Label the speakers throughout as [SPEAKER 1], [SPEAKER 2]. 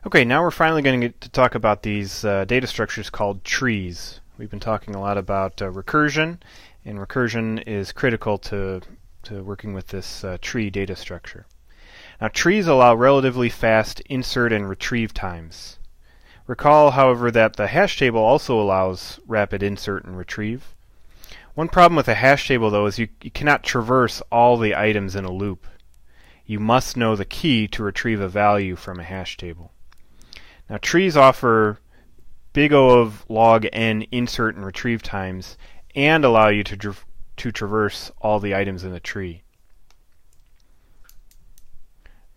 [SPEAKER 1] Okay, now we're finally going to get to talk about these data structures called trees. We've been talking a lot about recursion, and recursion is critical to working with this tree data structure. Now, trees allow relatively fast insert and retrieve times. Recall, however, that the hash table also allows rapid insert and retrieve. One problem with a hash table, though, is you cannot traverse all the items in a loop. You must know the key to retrieve a value from a hash table. Now, trees offer big O of log n insert and retrieve times and allow you to traverse all the items in the tree.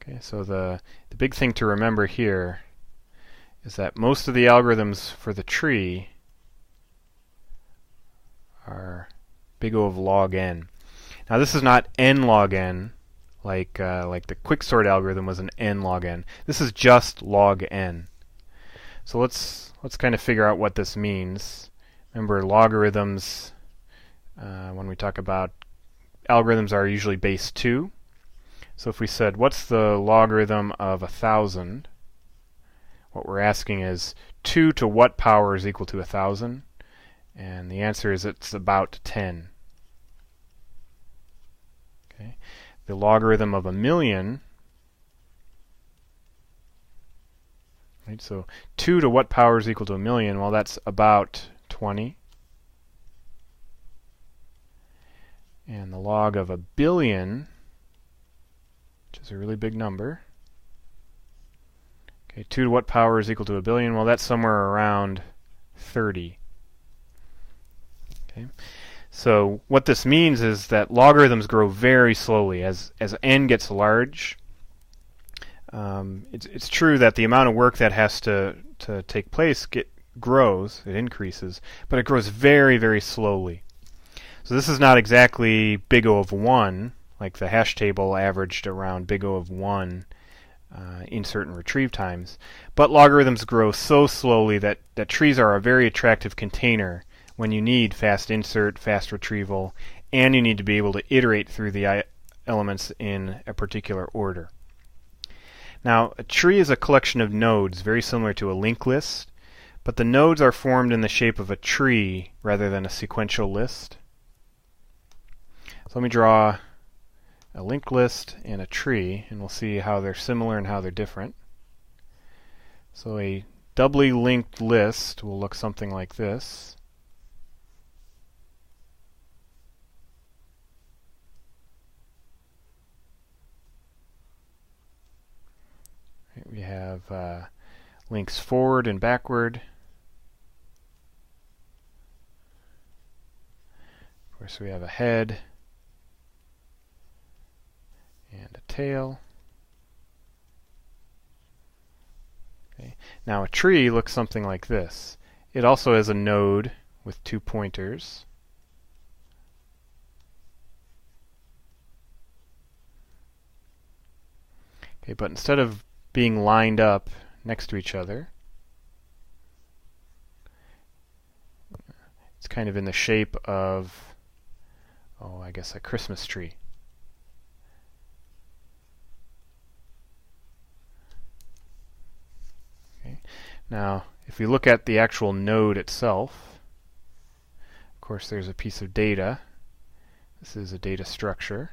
[SPEAKER 1] Okay, so the big thing to remember here is that most of the algorithms for the tree are big O of log n. Now, this is not n log n like the quicksort algorithm was an n log n. This is just log n. So let's kind of figure out what this means. Remember, logarithms, when we talk about algorithms, are usually base 2. So if we said, what's the logarithm of 1,000? What we're asking is 2 to what power is equal to 1,000? And the answer is it's about 10. Okay. The logarithm of 1,000,000. Right, so 2 to what power is equal to 1,000,000? Well, that's about 20. And the log of 1,000,000,000, which is a really big number. Okay, 2 to what power is equal to 1,000,000,000? Well, that's somewhere around 30. Okay. So what this means is that logarithms grow very slowly. As n gets large, it's true that the amount of work that has to take place grows, it increases, but it grows very, very slowly. So this is not exactly big O of 1, like the hash table averaged around big O of 1 insert and retrieve times, but logarithms grow so slowly that trees are a very attractive container when you need fast insert, fast retrieval, and you need to be able to iterate through the elements in a particular order. Now, a tree is a collection of nodes very similar to a linked list, but the nodes are formed in the shape of a tree rather than a sequential list. So let me draw a linked list and a tree, and we'll see how they're similar and how they're different. So a doubly linked list will look something like this. We have links forward and backward. Of course, we have a head and a tail. Okay. Now, a tree looks something like this. It also has a node with 2 pointers. Okay, but instead of being lined up next to each other, it's kind of in the shape of, I guess a Christmas tree. Okay. Now, if we look at the actual node itself, of course there's a piece of data. This is a data structure.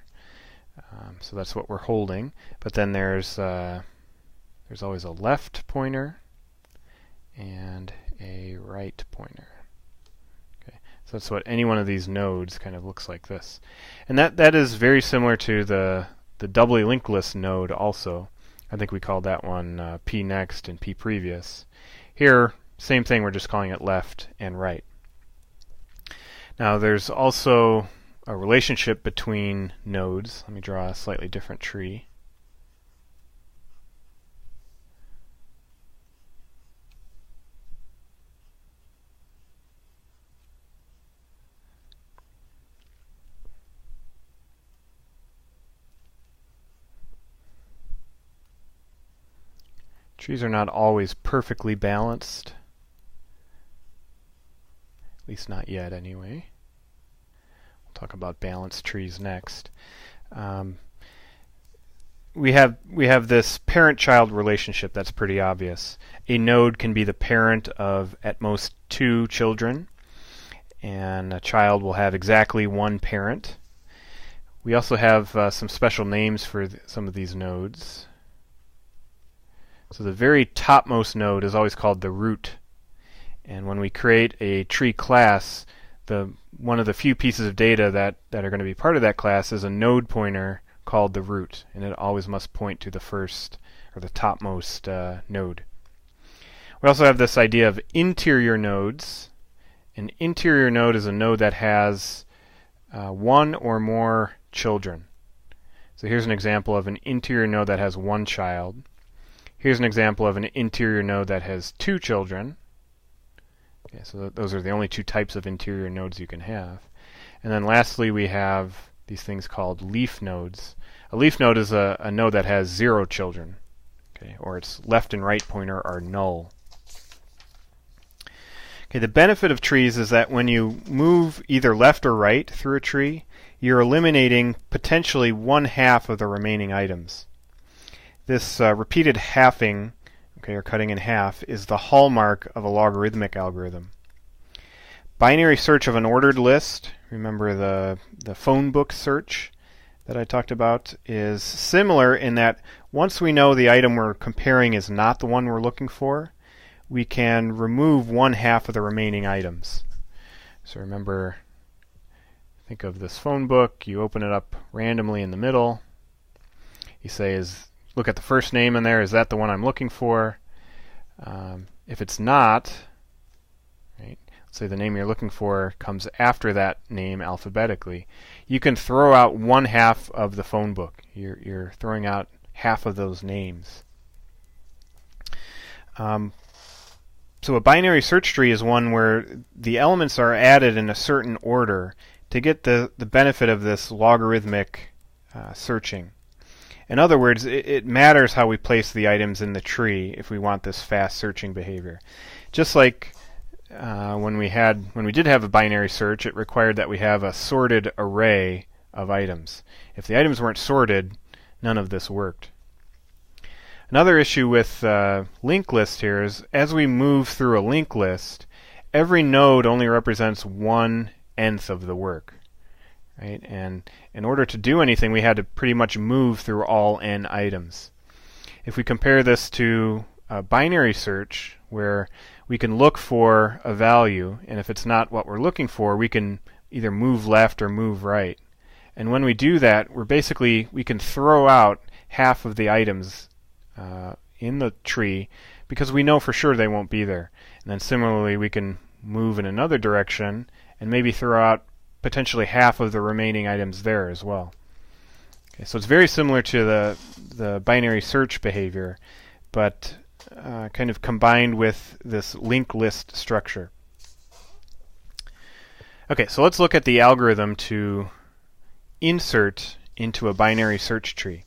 [SPEAKER 1] So that's what we're holding. But then there's always a left pointer and a right pointer. Okay, so that's what any one of these nodes kind of looks like this. And that is very similar to the doubly linked list node also. I think we called that one P next and P previous. Here, same thing, we're just calling it left and right. Now there's also a relationship between nodes. Let me draw a slightly different tree. Trees are not always perfectly balanced, at least not yet anyway. We'll talk about balanced trees next. we have this parent-child relationship that's pretty obvious. A node can be the parent of at most 2 children, and a child will have exactly 1 parent. We also have some special names for some of these nodes. So the very topmost node is always called the root. And when we create a tree class, one of the few pieces of data that are going to be part of that class is a node pointer called the root, and it always must point to the first or the topmost node. We also have this idea of interior nodes. An interior node is a node that has 1 or more children. So here's an example of an interior node that has 1 child. Here's an example of an interior node that has 2 children. Okay, so those are the only 2 types of interior nodes you can have. And then lastly, we have these things called leaf nodes. A leaf node is a node that has 0 children, okay, or its left and right pointer are null. Okay, the benefit of trees is that when you move either left or right through a tree, you're eliminating potentially 1/2 of the remaining items. This repeated halving, okay, or cutting in half, is the hallmark of a logarithmic algorithm. Binary search of an ordered list, remember the phone book search that I talked about, is similar in that once we know the item we're comparing is not the one we're looking for, we can remove 1/2 of the remaining items. So remember, think of this phone book. You open it up randomly in the middle. You say, look at the first name in there. Is that the one I'm looking for? If it's not, right, let's say the name you're looking for comes after that name alphabetically, you can throw out 1/2 of the phone book. You're throwing out half of those names. So a binary search tree is one where the elements are added in a certain order to get the benefit of this logarithmic searching. In other words, it matters how we place the items in the tree if we want this fast searching behavior. Just like when we did have a binary search, it required that we have a sorted array of items. If the items weren't sorted, none of this worked. Another issue with linked list here is as we move through a linked list, every node only represents 1/n of the work. Right? And in order to do anything, we had to pretty much move through all n items. If we compare this to a binary search, where we can look for a value, and if it's not what we're looking for, we can either move left or move right. And when we do that, we can throw out half of the items in the tree because we know for sure they won't be there. And then similarly, we can move in another direction and maybe throw out potentially half of the remaining items there as well. Okay, so it's very similar to the binary search behavior, but kind of combined with this linked list structure. Okay, so let's look at the algorithm to insert into a binary search tree.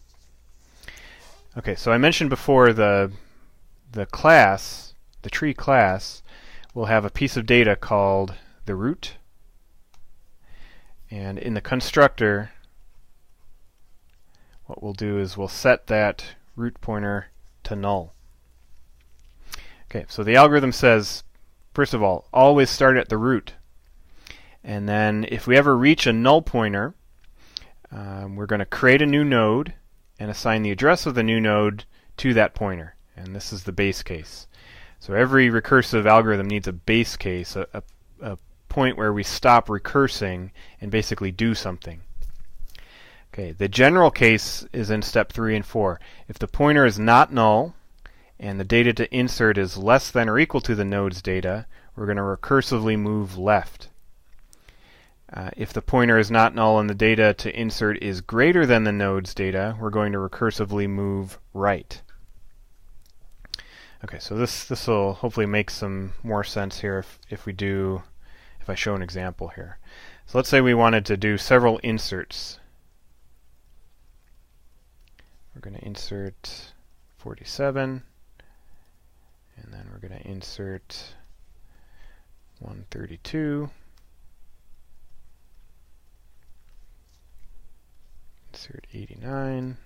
[SPEAKER 1] Okay, so I mentioned before the class, the tree class, will have a piece of data called the root. And in the constructor, what we'll do is we'll set that root pointer to null. Okay, so the algorithm says, first of all, always start at the root. And then if we ever reach a null pointer, we're going to create a new node and assign the address of the new node to that pointer. And this is the base case. So every recursive algorithm needs a base case, a point where we stop recursing and basically do something. Okay, the general case is in step 3 and 4. If the pointer is not null and the data to insert is less than or equal to the node's data, we're going to recursively move left. If the pointer is not null and the data to insert is greater than the node's data, we're going to recursively move right. Okay, so this will hopefully make some more sense here if I show an example here. So let's say we wanted to do several inserts. We're going to insert 47, and then we're going to insert 132. Insert 89,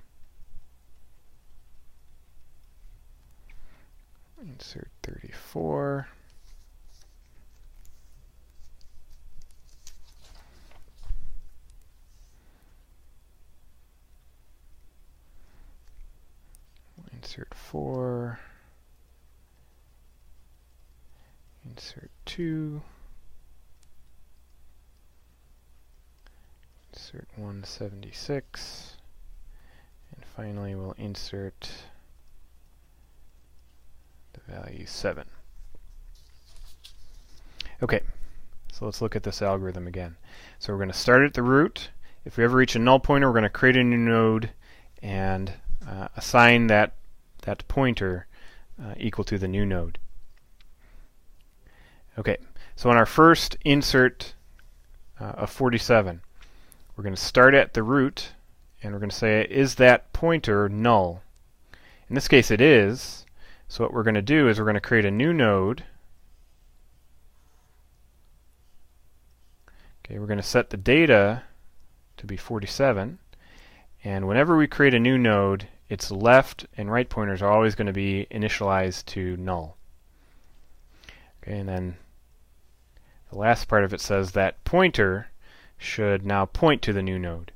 [SPEAKER 1] insert 34. Insert 4. Insert 2. Insert 176. And finally we'll insert the value 7. Okay, so let's look at this algorithm again. So we're going to start at the root. If we ever reach a null pointer, we're going to create a new node and assign that pointer equal to the new node. Okay, so on our first insert of 47, we're going to start at the root and we're going to say, is that pointer null? In this case it is, so what we're going to do is we're going to create a new node. Okay, we're going to set the data to be 47, and whenever we create a new node, its left and right pointers are always going to be initialized to null. Okay, and then the last part of it says that pointer should now point to the new node.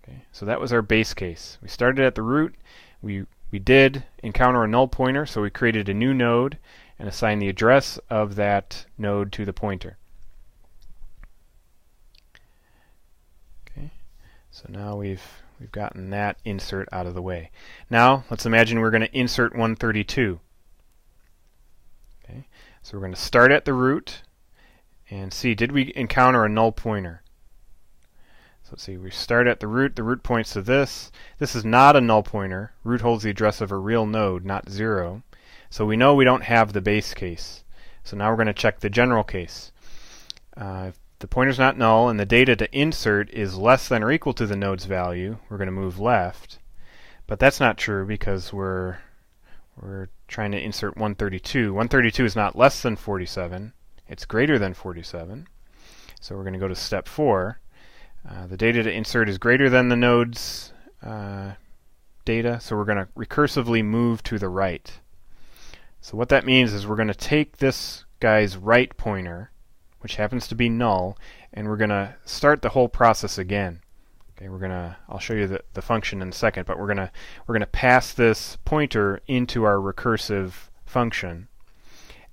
[SPEAKER 1] Okay, so that was our base case. We started at the root. We did encounter a null pointer, so we created a new node and assigned the address of that node to the pointer. Okay, so now we've gotten that insert out of the way. Now let's imagine we're going to insert 132. Okay, so we're going to start at the root and see, did we encounter a null pointer? So let's see, we start at the root points to this. This is not a null pointer. Root holds the address of a real node, not 0. So we know we don't have the base case. So now we're going to check the general case. If the pointer's not null and the data to insert is less than or equal to the node's value, we're going to move left. But that's not true because we're trying to insert 132. 132 is not less than 47. It's greater than 47. So we're going to go to step 4. The data to insert is greater than the node's data, so we're going to recursively move to the right. So what that means is we're going to take this guy's right pointer, which happens to be null, and we're going to start the whole process again. Okay, I'll show you the function in a second, but we're going to pass this pointer into our recursive function.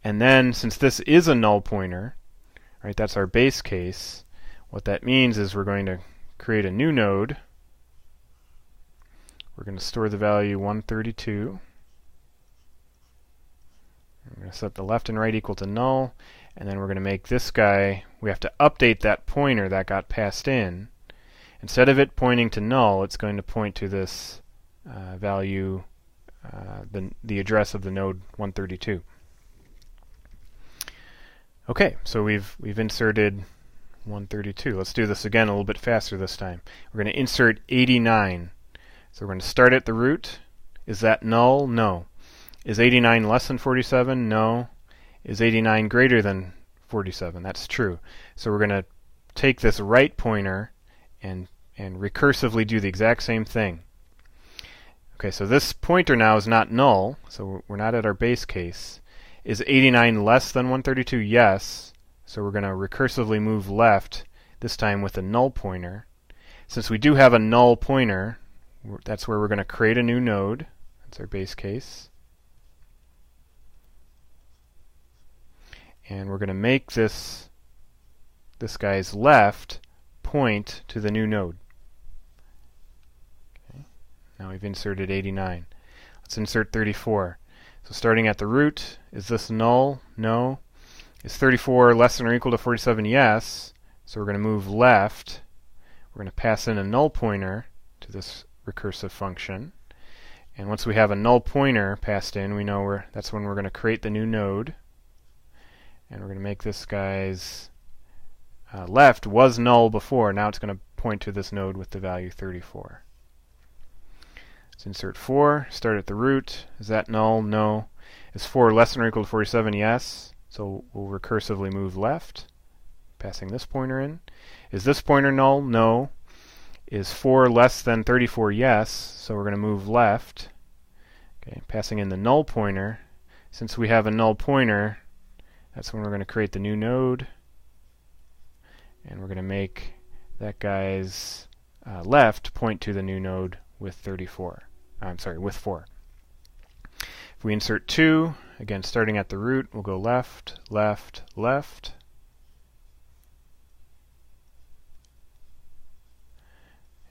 [SPEAKER 1] And then, since this is a null pointer, right, that's our base case, what that means is we're going to create a new node. We're going to store the value 132. We're going to set the left and right equal to null, and then we're going to make this guy, we have to update that pointer that got passed in. Instead of it pointing to null, it's going to point to this value, the address of the node 132. Okay, so we've inserted 132. Let's do this again a little bit faster this time. We're going to insert 89. So we're going to start at the root. Is that null? No. Is 89 less than 47? No. Is 89 greater than 47? That's true. So we're going to take this right pointer and recursively do the exact same thing. Okay, so this pointer now is not null, so we're not at our base case. Is 89 less than 132? Yes. So we're going to recursively move left, this time with a null pointer. Since we do have a null pointer, that's where we're going to create a new node. That's our base case. And we're going to make this guy's left point to the new node. Okay. Now we've inserted 89. Let's insert 34. So starting at the root, is this null? No. Is 34 less than or equal to 47? Yes. So we're going to move left. We're going to pass in a null pointer to this recursive function. And once we have a null pointer passed in, we know that's when we're going to create the new node. And we're going to make this guy's left was null before. Now it's going to point to this node with the value 34. Let's insert 4. Start at the root. Is that null? No. Is 4 less than or equal to 47? Yes. So we'll recursively move left, passing this pointer in. Is this pointer null? No. Is 4 less than 34? Yes. So we're going to move left, okay, passing in the null pointer since we have a null pointer, that's when we're going to create the new node, and we're going to make that guy's left point to the new node with 34. I'm sorry, with 4. If we insert 2, again starting at the root, we'll go left, left, left.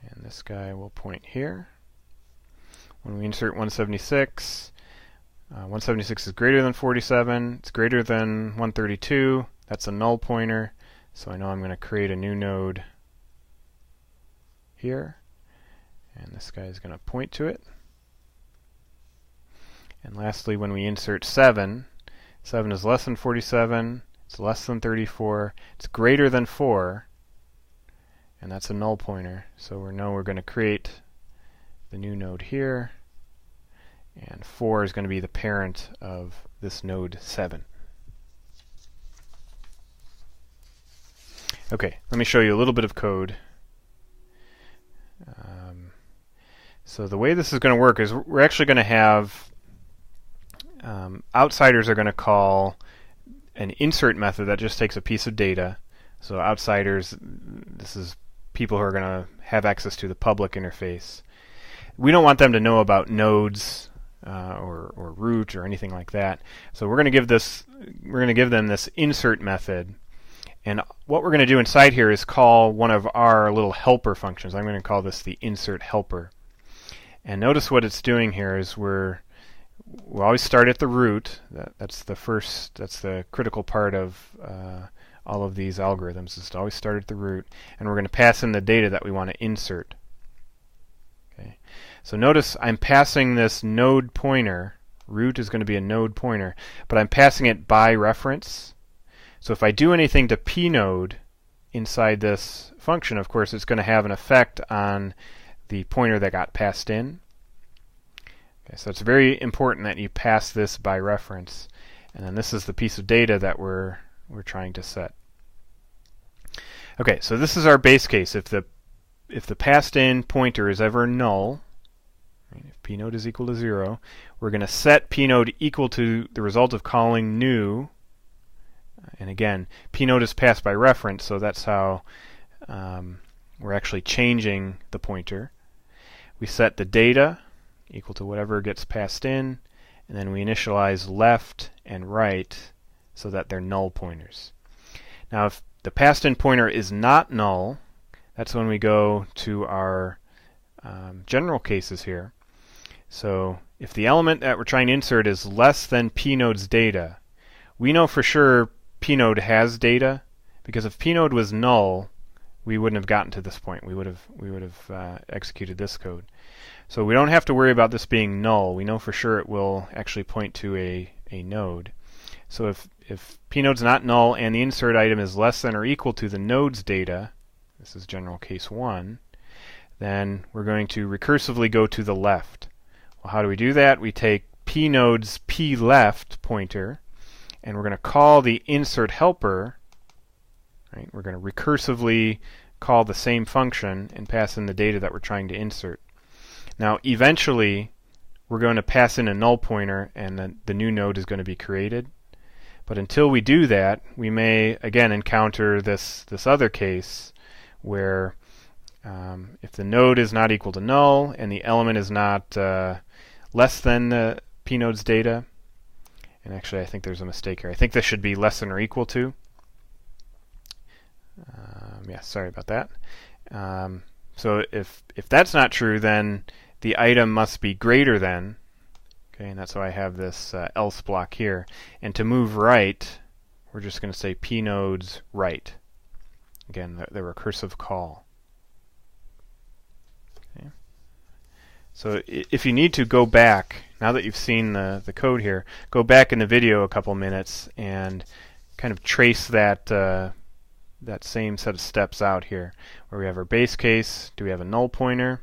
[SPEAKER 1] And this guy will point here. When we insert 176, 176 is greater than 47, it's greater than 132, that's a null pointer, so I know I'm going to create a new node here, and this guy is going to point to it. And lastly, when we insert 7, 7 is less than 47, it's less than 34, it's greater than 4, and that's a null pointer, so we know we're going to create the new node here, and 4 is going to be the parent of this node 7. Okay, let me show you a little bit of code. So the way this is going to work is we're actually going to have outsiders are going to call an insert method that just takes a piece of data. So outsiders, this is people who are going to have access to the public interface. We don't want them to know about nodes or root or anything like that. So we're going to give them this insert method. And what we're going to do inside here is call one of our little helper functions. I'm going to call this the insert helper. And notice what it's doing here is we'll always start at the root. That's the critical part of all of these algorithms, is to always start at the root. And we're going to pass in the data that we want to insert. Okay. So notice I'm passing this node pointer. Root is going to be a node pointer, but I'm passing it by reference. So if I do anything to pnode inside this function, of course, it's going to have an effect on the pointer that got passed in. Okay, so it's very important that you pass this by reference. And then this is the piece of data that we're trying to set. Okay, so this is our base case. If the passed in pointer is ever null, right, if pnode is equal to 0, we're going to set pnode equal to the result of calling new. And again, pnode is passed by reference, so that's how we're actually changing the pointer. We set the data equal to whatever gets passed in, and then we initialize left and right so that they're null pointers. Now if the passed in pointer is not null, that's when we go to our general cases here. So if the element that we're trying to insert is less than pnode's data, we know for sure pnode has data, because if pnode was null, we wouldn't have gotten to this point. We would have executed this code. So we don't have to worry about this being null. We know for sure it will actually point to a node. So if pnode's not null and the insert item is less than or equal to the node's data, this is general case 1, then we're going to recursively go to the left. Well, how do we do that? We take pnode's pleft pointer, and we're going to call the insert helper. Right? We're going to recursively call the same function and pass in the data that we're trying to insert. Now, eventually, we're going to pass in a null pointer, and the new node is going to be created. But until we do that, we may again encounter this other case where if the node is not equal to null and the element is not less than the pnode's data, and actually I think there's a mistake here. I think this should be less than or equal to. Yeah, sorry about that. So if that's not true, then the item must be greater than. Okay, and that's why I have this else block here. And to move right, we're just going to say pnode's right. Again, the recursive call. Okay. So if you need to go back, now that you've seen the code here, go back in the video a couple minutes and kind of trace that that same set of steps out here, where we have our base case. Do we have a null pointer?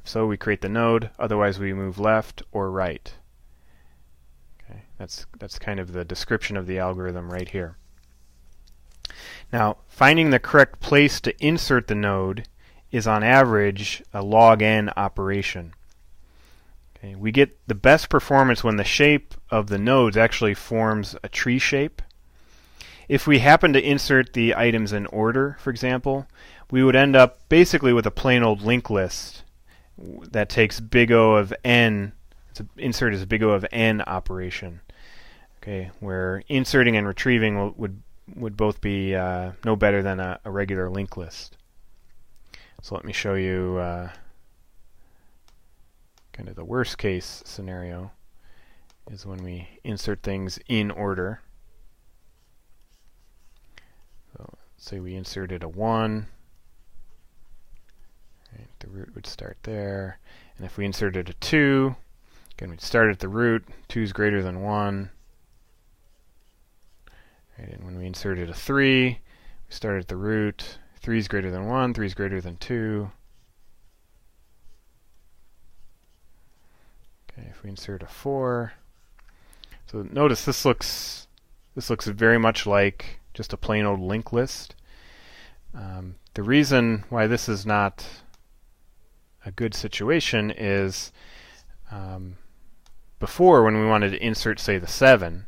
[SPEAKER 1] If so, we create the node. Otherwise, we move left or right. Okay, that's kind of the description of the algorithm right here. Now, finding the correct place to insert the node is on average a log n operation. Okay, we get the best performance when the shape of the nodes actually forms a tree shape. If we happen to insert the items in order, for example, we would end up basically with a plain old linked list that takes big O of n. Insert is a big O of n operation. Okay, where inserting and retrieving would both be no better than a regular linked list. So let me show you kind of the worst case scenario is when we insert things in order. So say we inserted a 1. Right, the root would start there. And if we inserted a 2, again we'd start at the root. 2 is greater than 1. Right, and when we inserted a 3, we start at the root. 3 is greater than 1. 3 is greater than 2. Okay, if we insert a 4, so notice this looks very much like just a plain old linked list. The reason why this is not a good situation is before, when we wanted to insert, say, the 7,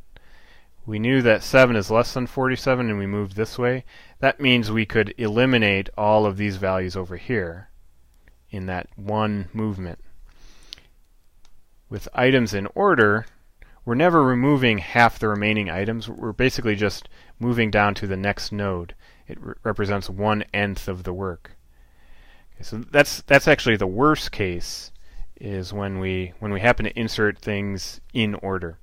[SPEAKER 1] we knew that 7 is less than 47 and we moved this way. That means we could eliminate all of these values over here in that one movement. With items in order, we're never removing half the remaining items. We're basically just moving down to the next node. It represents 1/nth of the work. Okay, so that's actually the worst case, is when we happen to insert things in order.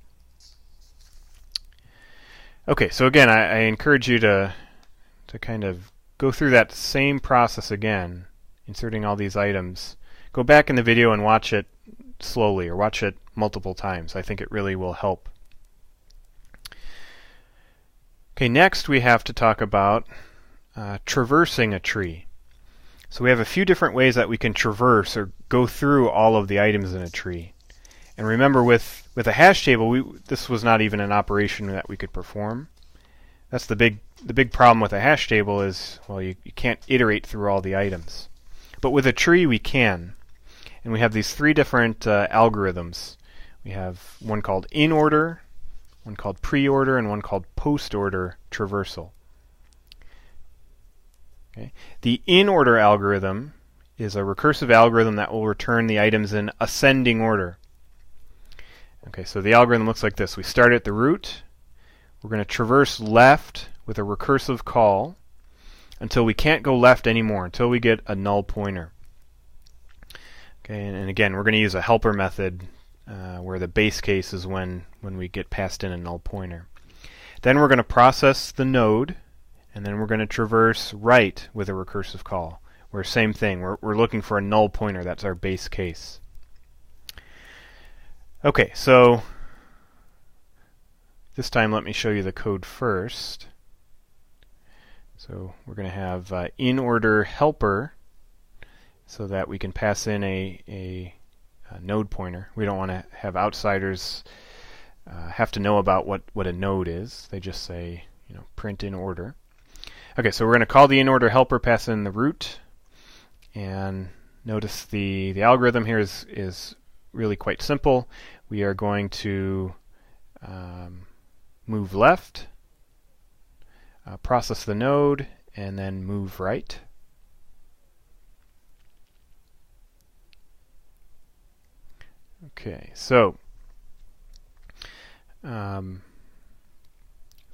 [SPEAKER 1] Okay, so again, I encourage you to kind of go through that same process again, inserting all these items. Go back in the video and watch it slowly, or watch it multiple times. I think it really will help. Okay, next we have to talk about traversing a tree. So we have a few different ways that we can traverse or go through all of the items in a tree. And remember, with a hash table, this was not even an operation that we could perform. That's the big problem with a hash table is, well, you can't iterate through all the items. But with a tree, we can. And we have these 3 different algorithms. We have one called in-order, one called pre-order, and one called post-order traversal. Okay. The in-order algorithm is a recursive algorithm that will return the items in ascending order. Okay, so the algorithm looks like this. We start at the root. We're going to traverse left with a recursive call until we can't go left anymore, until we get a null pointer. Okay, and again, we're going to use a helper method where the base case is when we get passed in a null pointer. Then we're going to process the node, and then we're going to traverse right with a recursive call. Where same thing, we're looking for a null pointer. That's our base case. Okay, so this time let me show you the code first. So we're going to have in-order helper, so that we can pass in a node pointer. We don't want to have outsiders have to know about what a node is. They just say, print in order. Okay, so we're going to call the in-order helper, pass in the root, and notice the algorithm here is really quite simple. We are going to move left, process the node, and then move right. Okay, so if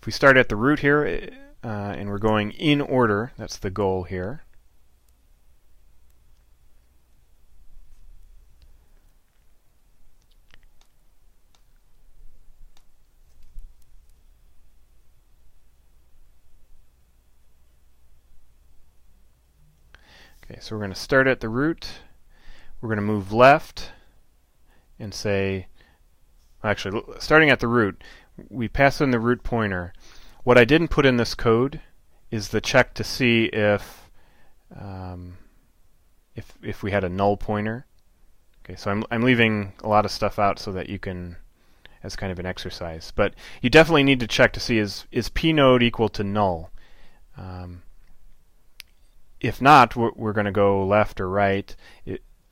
[SPEAKER 1] we start at the root here and we're going in order, that's the goal here. Okay, so we're going to start at the root. We're going to move left and say, actually, starting at the root, we pass in the root pointer. What I didn't put in this code is the check to see if we had a null pointer. Okay, so I'm leaving a lot of stuff out so that you can, as kind of an exercise. But you definitely need to check to see is p node equal to null. If not, we're going to go left or right,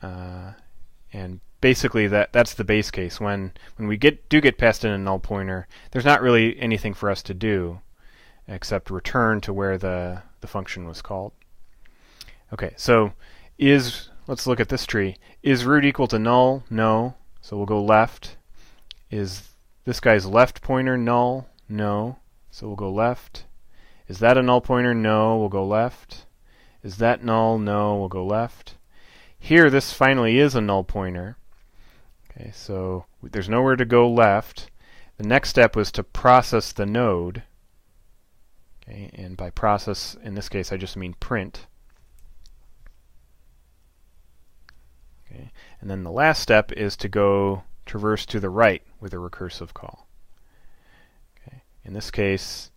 [SPEAKER 1] and basically that's the base case. When we do get past in a null pointer, there's not really anything for us to do except return to where the function was called. Okay, so let's look at this tree. Is root equal to null? No. So we'll go left. Is this guy's left pointer null? No. So we'll go left. Is that a null pointer? No. We'll go left. Is that null? No. We'll go left. Here, this finally is a null pointer. Okay, so there's nowhere to go left. The next step was to process the node. Okay, and by process, in this case, I just mean print. Okay, and then the last step is to go traverse to the right with a recursive call. Okay, in this case,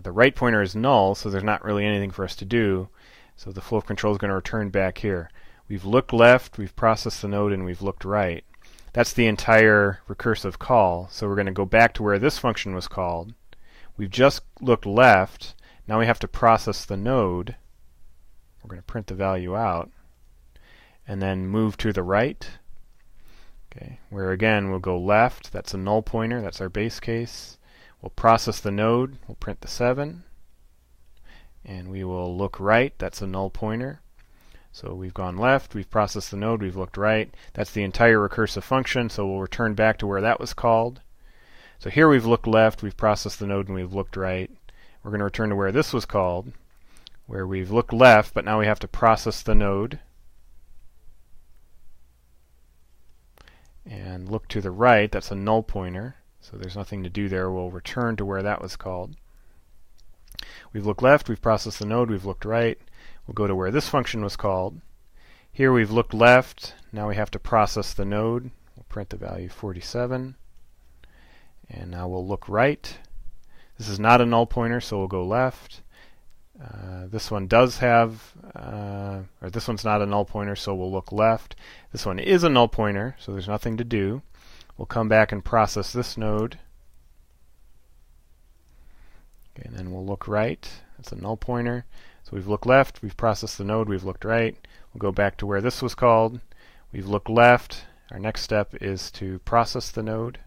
[SPEAKER 1] the right pointer is null, so there's not really anything for us to do. So the flow of control is going to return back here. We've looked left, we've processed the node, and we've looked right. That's the entire recursive call. So we're going to go back to where this function was called. We've just looked left. Now we have to process the node. We're going to print the value out. And then move to the right. Okay, where again we'll go left. That's a null pointer. That's our base case. We'll process the node. We'll print the 7. And we will look right. That's a null pointer. So we've gone left, we've processed the node, we've looked right. That's the entire recursive function, so we'll return back to where that was called. So here we've looked left, we've processed the node, and we've looked right. We're going to return to where this was called, where we've looked left, but now we have to process the node. And look to the right, that's a null pointer, so there's nothing to do there. We'll return to where that was called. We've looked left, we've processed the node, we've looked right. We'll go to where this function was called. Here we've looked left. Now we have to process the node. We'll print the value 47. And now we'll look right. This is not a null pointer, so we'll go left. This one does have, or this one's not a null pointer, so we'll look left. This one is a null pointer, so there's nothing to do. We'll come back and process this node. Okay, and then we'll look right. That's a null pointer. So we've looked left, we've processed the node, we've looked right. We'll go back to where this was called. We've looked left. Our next step is to process the node.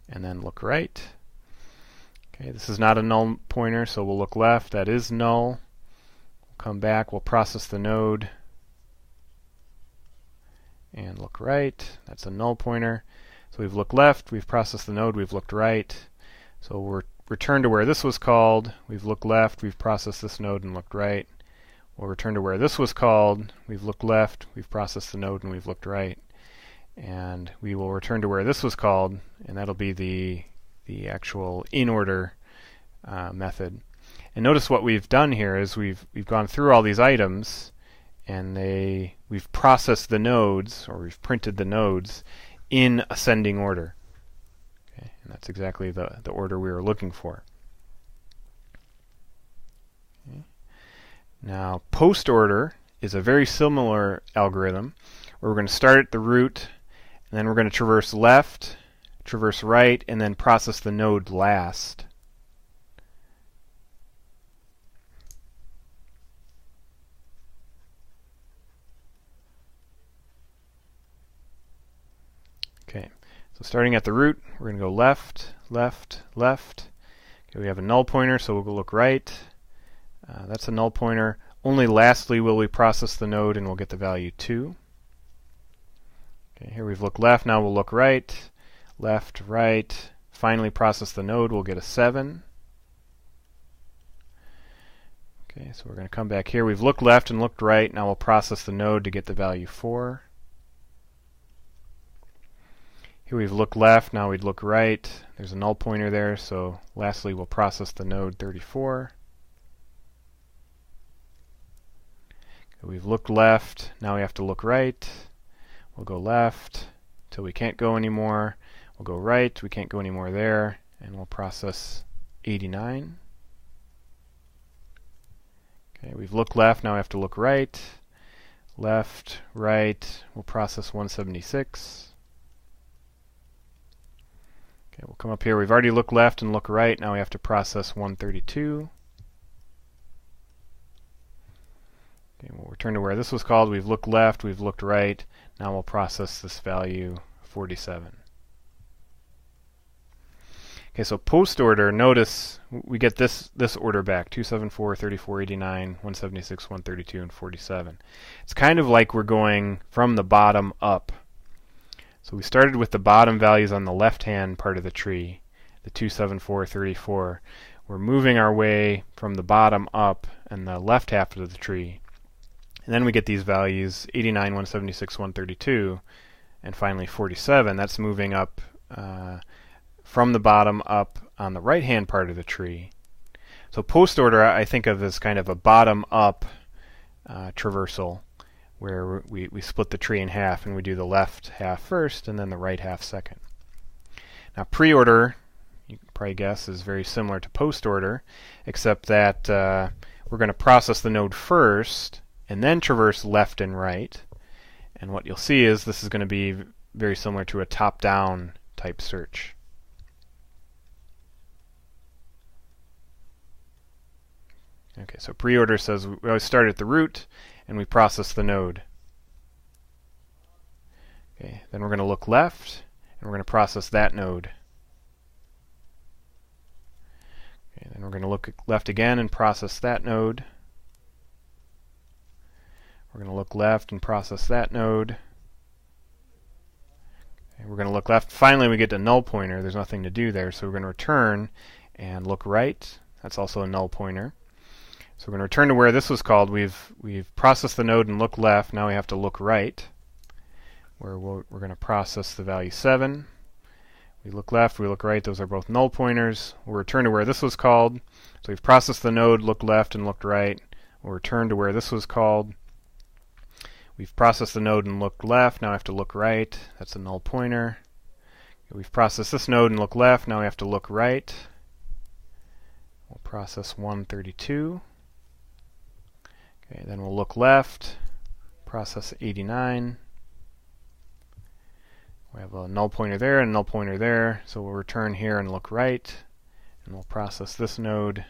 [SPEAKER 1] And then look right. Okay, this is not a null pointer, so we'll look left. That is null. We'll come back, we'll process the node. And look right. That's a null pointer. So we've looked left, we've processed the node, we've looked right. So we're return to where this was called. We've looked left, we've processed this node and looked right. We'll return to where this was called. We've looked left, we've processed the node and we've looked right. And we will return to where this was called, and that'll be the actual in order method. And notice what we've done here is we've gone through all these items, and we've processed the nodes, or we've printed the nodes in ascending order. Okay, and that's exactly the order we were looking for. Okay. Now, post order is a very similar algorithm where we're going to start at the root, and then we're going to traverse left, traverse right, and then process the node last. Okay, so starting at the root, we're going to go left, left, left. Okay, we have a null pointer, so we'll go look right. That's a null pointer. Only lastly will we process the node, and we'll get the value 2. Okay, here we've looked left, now we'll look right, left, right. Finally process the node, we'll get a 7. Okay, so we're going to come back here. We've looked left and looked right. Now we'll process the node to get the value 4. Here we've looked left, now we'd look right. There's a null pointer there, so lastly we'll process the node 34. Okay, we've looked left, now we have to look right. We'll go left till we can't go anymore. We'll go right, we can't go anymore there, and we'll process 89. Okay, we've looked left, now we have to look right. Left, right, we'll process 176. Okay, we'll come up here. We've already looked left and looked right. Now we have to process 132. Okay, we'll return to where this was called. We've looked left, we've looked right. Now we'll process this value 47. Okay, so post order, notice we get this order back, 274, 34, 89, 176, 132, and 47. It's kind of like we're going from the bottom up. So we started with the bottom values on the left-hand part of the tree, the 274, 34. We're moving our way from the bottom up in the left half of the tree. And then we get these values, 89, 176, 132, and finally 47. That's moving up from the bottom up on the right-hand part of the tree. So post order I think of as kind of a bottom-up traversal, where we split the tree in half and we do the left half first and then the right half second. Now pre-order, you can probably guess, is very similar to post order, except that we're going to process the node first and then traverse left and right. And what you'll see is this is going to be very similar to a top-down type search. Okay, so pre-order says we always start at the root and we process the node. Okay, then we're going to look left and we're going to process that node. Okay, then we're going to look left again and process that node. We're going to look left and process that node. Okay, we're going to look left. Finally, we get to null pointer. There's nothing to do there, so we're going to return and look right. That's also a null pointer. So we're going to return to where this was called. We've processed the node and looked left. Now we have to look right, where we're going to process the value 7. We look left, we look right. Those are both null pointers. We'll return to where this was called. So we've processed the node, looked left, and looked right. We'll return to where this was called. We've processed the node and looked left. Now I have to look right. That's a null pointer. We've processed this node and looked left. Now we have to look right. We'll process 132. Okay, then we'll look left, process 89. We have a null pointer there and a null pointer there, so we'll return here and look right, and we'll process this node.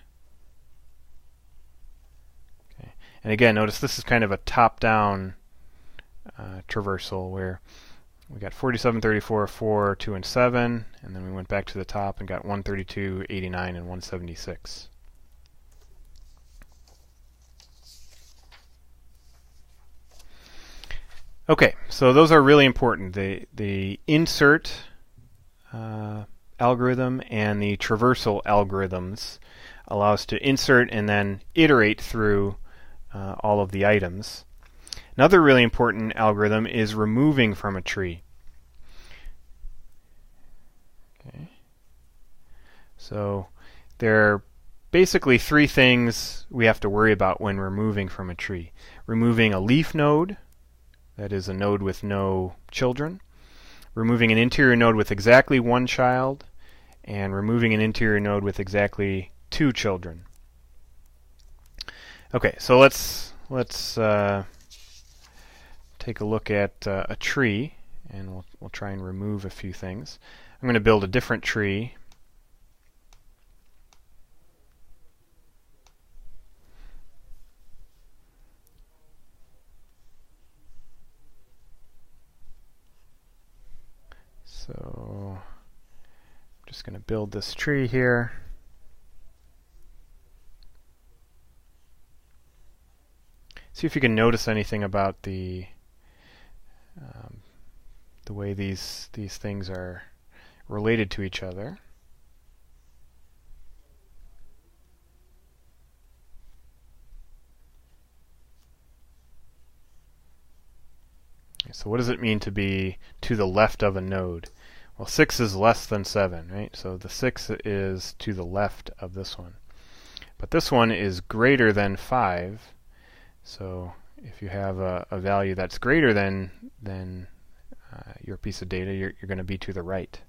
[SPEAKER 1] Okay. And again, notice this is kind of a top-down traversal where we got 47, 34, 4, 2, and 7, and then we went back to the top and got 132, 89, and 176. Okay, so those are really important. The insert algorithm and the traversal algorithms allow us to insert and then iterate through all of the items. Another really important algorithm is removing from a tree. Okay. So there are basically three things we have to worry about when removing from a tree. Removing a leaf node, that is a node with no children, removing an interior node with exactly one child, and removing an interior node with exactly 2 children. Okay, so let's take a look at a tree, and we'll try and remove a few things. I'm going to build a different tree. So I'm just going to build this tree here. See if you can notice anything about the way these things are related to each other. So what does it mean to be to the left of a node? Well, 6 is less than 7, right? So the 6 is to the left of this one. But this one is greater than 5. So if you have a value that's greater than your piece of data, you're going to be to the right.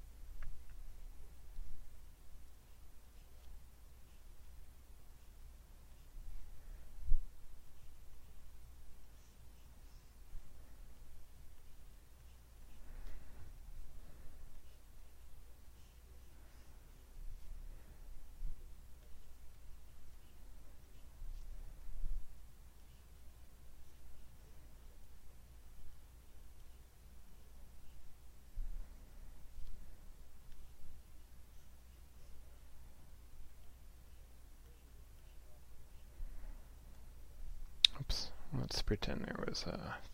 [SPEAKER 1] let's pretend there was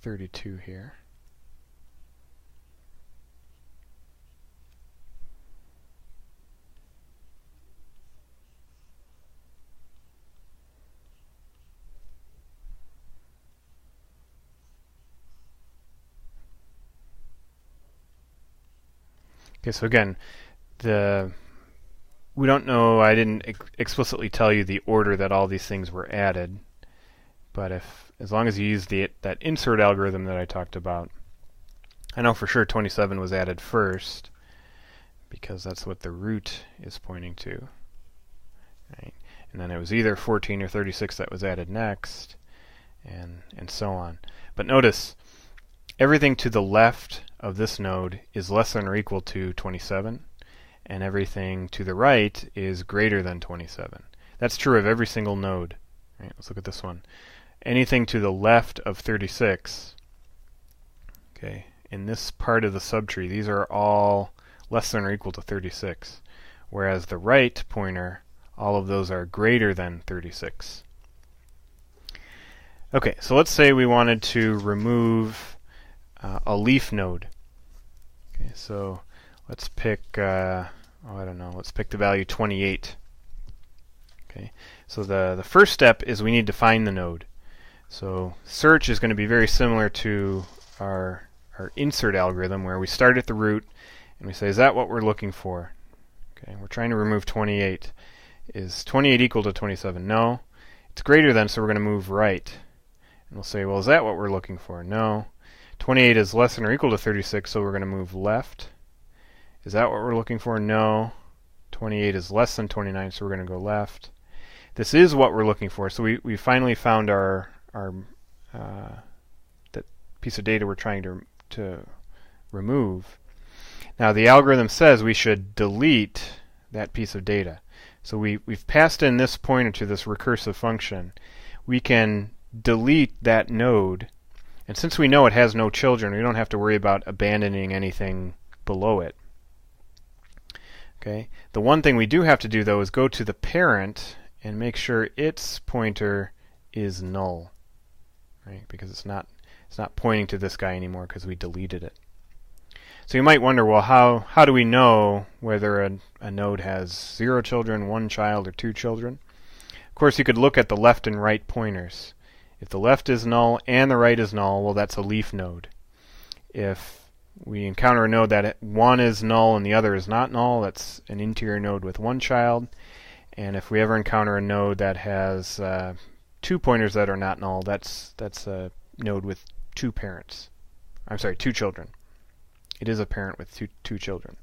[SPEAKER 1] 32 here. Okay, so again, we don't know, I didn't explicitly tell you the order that all these things were added, but as long as you use that insert algorithm that I talked about, I know for sure 27 was added first, because that's what the root is pointing to. Right? And then it was either 14 or 36 that was added next, and so on. But notice, everything to the left of this node is less than or equal to 27, and everything to the right is greater than 27. That's true of every single node. Right, let's look at this one. Anything to the left of 36, okay, in this part of the subtree, these are all less than or equal to 36, whereas the right pointer, all of those are greater than 36. Okay, so let's say we wanted to remove a leaf node. Okay, so let's pick, I don't know, let's pick the value 28. Okay, so the first step is we need to find the node. So search is going to be very similar to our insert algorithm, where we start at the root and we say, is that what we're looking for? Okay, we're trying to remove 28. Is 28 equal to 27? No. It's greater than, so we're going to move right. And we'll say, well, is that what we're looking for? No. 28 is less than or equal to 36, so we're going to move left. Is that what we're looking for? No. 28 is less than 29, so we're going to go left. This is what we're looking for, so we finally found our that piece of data we're trying to remove. Now the algorithm says we should delete that piece of data. So we've passed in this pointer to this recursive function. We can delete that node, and since we know it has no children, we don't have to worry about abandoning anything below it. Okay. The one thing we do have to do, though, is go to the parent and make sure its pointer is null, right? Because it's not pointing to this guy anymore because we deleted it. So you might wonder, well, how do we know whether a node has 0 children, 1 child, or 2 children? Of course, you could look at the left and right pointers. If the left is null and the right is null, well, that's a leaf node. If we encounter a node that one is null and the other is not null, that's an interior node with 1 child. And if we ever encounter a node that has 2 pointers that are not null, that's a node with 2 parents. I'm sorry, 2 children. It is a parent with two children.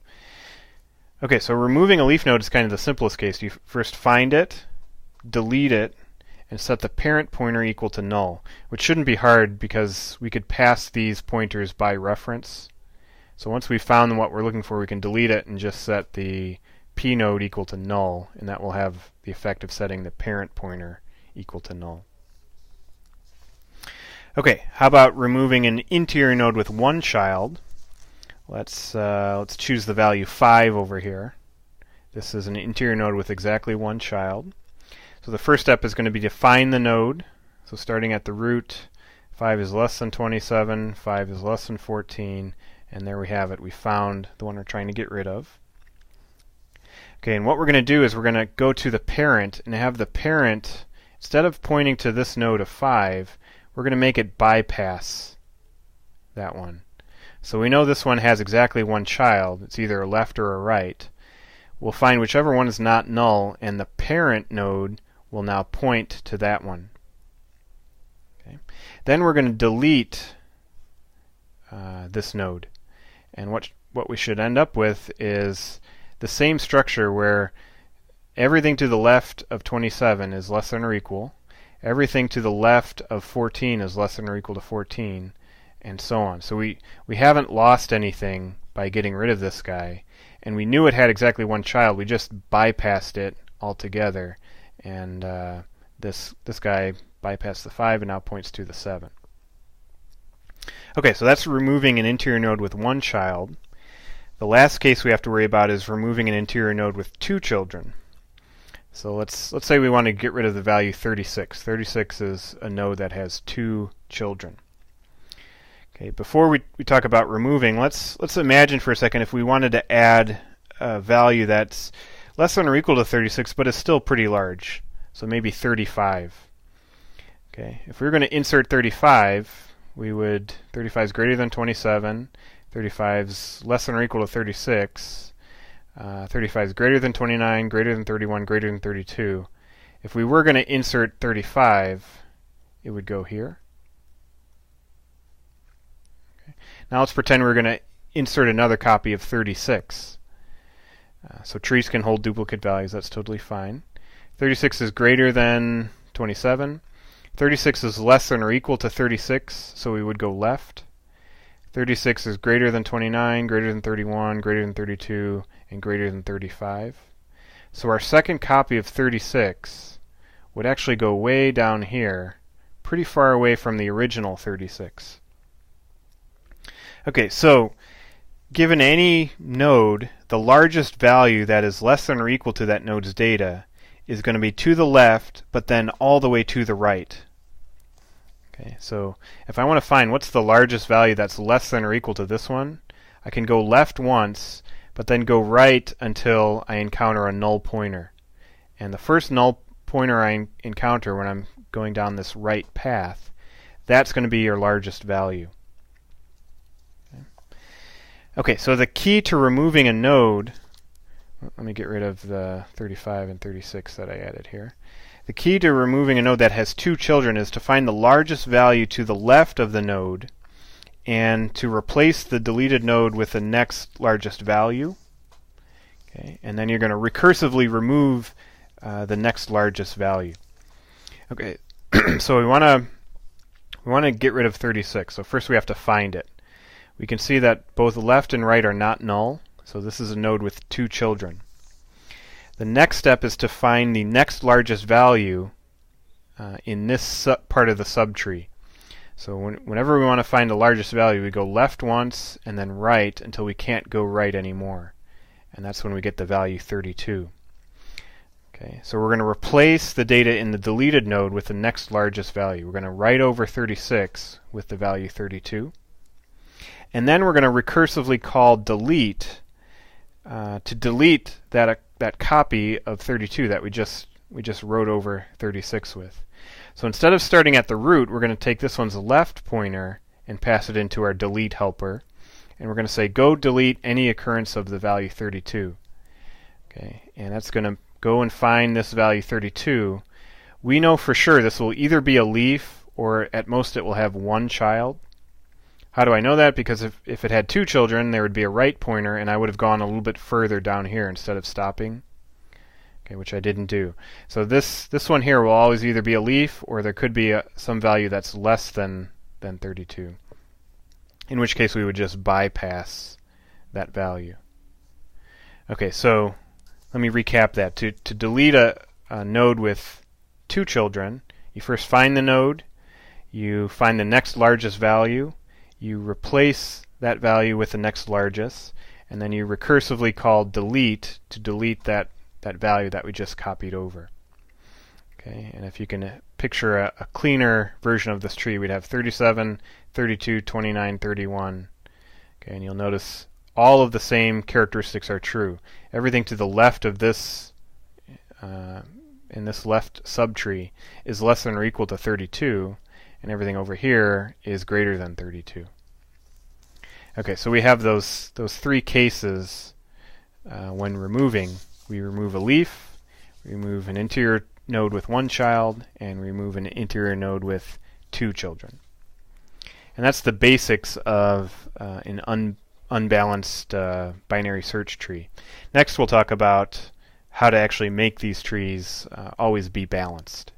[SPEAKER 1] Okay, so removing a leaf node is kind of the simplest case. You first find it, delete it, and set the parent pointer equal to null, which shouldn't be hard because we could pass these pointers by reference. So once we've found what we're looking for, we can delete it and just set the p node equal to null, and that will have the effect of setting the parent pointer equal to null. Okay, how about removing an interior node with 1 child? Let's choose the value 5 over here. This is an interior node with exactly 1 child. So the first step is going to be to find the node. So starting at the root, 5 is less than 27, 5 is less than 14, and there we have it. We found the one we're trying to get rid of. Okay, and what we're going to do is we're going to go to the parent and have the parent, instead of pointing to this node of 5, we're going to make it bypass that one. So we know this one has exactly 1 child. It's either a left or a right. We'll find whichever one is not null, and the parent node will now point to that one. Okay. Then we're going to delete this node. And what we should end up with is the same structure where everything to the left of 27 is less than or equal. Everything to the left of 14 is less than or equal to 14. And so on. So we haven't lost anything by getting rid of this guy, and we knew it had exactly 1 child. We just bypassed it altogether, and this guy bypassed the 5 and now points to the 7. Okay, so that's removing an interior node with 1 child. The last case we have to worry about is removing an interior node with 2 children. So let's say we want to get rid of the value 36. 36 is a node that has 2 children. Okay, before we talk about removing, let's imagine for a second if we wanted to add a value that's less than or equal to 36, but is still pretty large. So maybe 35. Okay, if we were going to insert 35, 35 is greater than 27, 35 is less than or equal to 36, 35 is greater than 29, greater than 31, greater than 32. If we were going to insert 35, it would go here. Okay. Now let's pretend we're going to insert another copy of 36. So trees can hold duplicate values, that's totally fine. 36 is greater than 27. 36 is less than or equal to 36, so we would go left. 36 is greater than 29, greater than 31, greater than 32, and greater than 35. So our second copy of 36 would actually go way down here, pretty far away from the original 36. Okay, so given any node, the largest value that is less than or equal to that node's data is going to be to the left, but then all the way to the right. Okay, so if I want to find what's the largest value that's less than or equal to this one, I can go left once, but then go right until I encounter a null pointer. And the first null pointer I encounter when I'm going down this right path, that's going to be your largest value. Okay, so the key to removing a node, let me get rid of the 35 and 36 that I added here. The key to removing a node that has 2 children is to find the largest value to the left of the node and to replace the deleted node with the next largest value. Okay, and then you're going to recursively remove the next largest value. Okay, so we want to get rid of 36. So first we have to find it. We can see that both left and right are not null, so this is a node with 2 children. The next step is to find the next largest value in this part of the subtree. So whenever we want to find the largest value, we go left once and then right until we can't go right anymore. And that's when we get the value 32. Okay, so we're going to replace the data in the deleted node with the next largest value. We're going to write over 36 with the value 32. And then we're going to recursively call delete to delete that copy of 32 that we just wrote over 36 with. So instead of starting at the root, we're going to take this one's left pointer and pass it into our delete helper. And we're going to say go delete any occurrence of the value 32. Okay, and that's going to go and find this value 32. We know for sure this will either be a leaf or at most it will have 1 child. How do I know that? Because if it had 2 children, there would be a right pointer, and I would have gone a little bit further down here instead of stopping, okay, which I didn't do. So this one here will always either be a leaf, or there could be some value that's less than 32, in which case we would just bypass that value. Okay, so let me recap that. To delete a node with 2 children, you first find the node, you find the next largest value, you replace that value with the next largest, and then you recursively call delete to delete that value that we just copied over. Okay, and if you can picture a cleaner version of this tree, we'd have 37, 32, 29, 31. Okay, and you'll notice all of the same characteristics are true. Everything to the left of this, in this left subtree, is less than or equal to 32, and everything over here is greater than 32. Okay, so we have those 3 cases when removing. We remove a leaf, we remove an interior node with 1 child, and remove an interior node with 2 children. And that's the basics of an unbalanced binary search tree. Next we'll talk about how to actually make these trees always be balanced.